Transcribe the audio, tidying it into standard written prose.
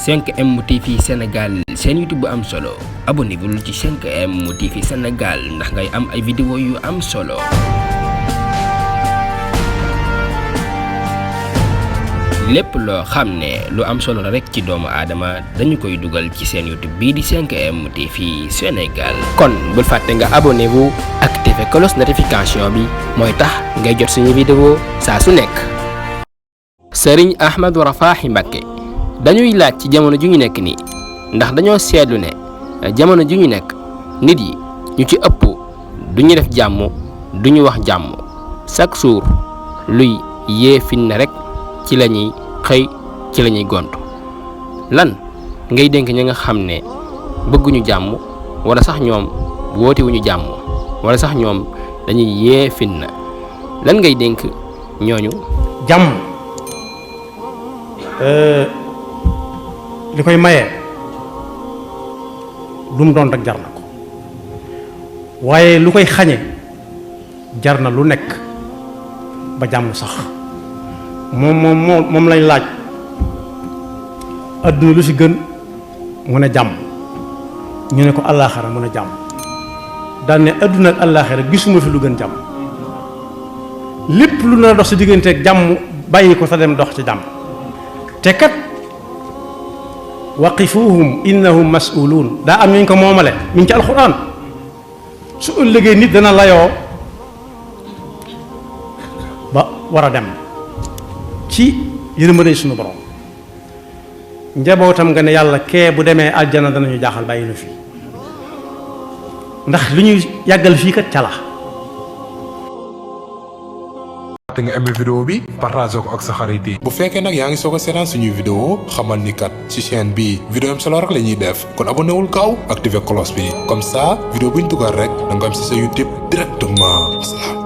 5M TV Sénégal seen YouTube bu am solo abonnez-vous ci 5M TV Sénégal ndax ngay am ay vidéo yu am solo. lépp loo xam ne lu am solo la rek ci doomu aadama dañu koy dugal ci seen YouTube bii di 5M TV Sénégal. kon bul fàtte nga abonnez-vous activer cloche notification bi mooy tax ngay jot suñu vidéo saa su nekk. Sëriñ Ahmadou Rafahi Mbacké dañuy laaj ci jamono ju ñu nekk nii ndax dañoo seetlu ne jamono ju ñu nekk nit yi ñu ci ëpp duñu def jàmm duñu wax jàmm chaque jour luy yee fitna rek ci la ñuy xëy ci la ñuy gontu lan ngay dénk ñi nga xam ne bëgguñu jàmm wala sax ñoom wootewuñu jàmm wala sax ñoom dañuy yee fitna lan ngay dénk ñooñu. jàmm li koy maye lu mu doon rek jar na ko waaye lu koy xañe jar na lu nekk ba jàmm sax moom lañ laaj adduna lu ci gën mu ne jàmm ñu ne ko àllaaxira mu ne jàmm daan ne adduna ak àllaaxira gisuma fi lu gën jàmm lépp lu na dox ci digganteeg jàmm bàyyi ko sa dem dox ci jàmm te kat waqifuhum innahum mas'uluun daa am ñu ko moomale mi ngi ci alxuraan su ëllëgee nit dana layoo ba war a dem ci yërmande suñu borom njabootam nga ne yàlla kee bu demee aljana danañu jaaxal bàyyi nu fii ndax li ñuy yàggal fii kat ca la. te nga aimé vidéo bi partage ko ak sa xarit yi. bu fekkee nag yaa ngi soog a seetaan suñuy vidéo xamal ni kat ci chaîne bi vidéo am solo rek la ñuy def kon abonné wul gaaw activé cloche bi comme ça vidéo bu ñu dugal rek da nga am ci sa YouTube directement.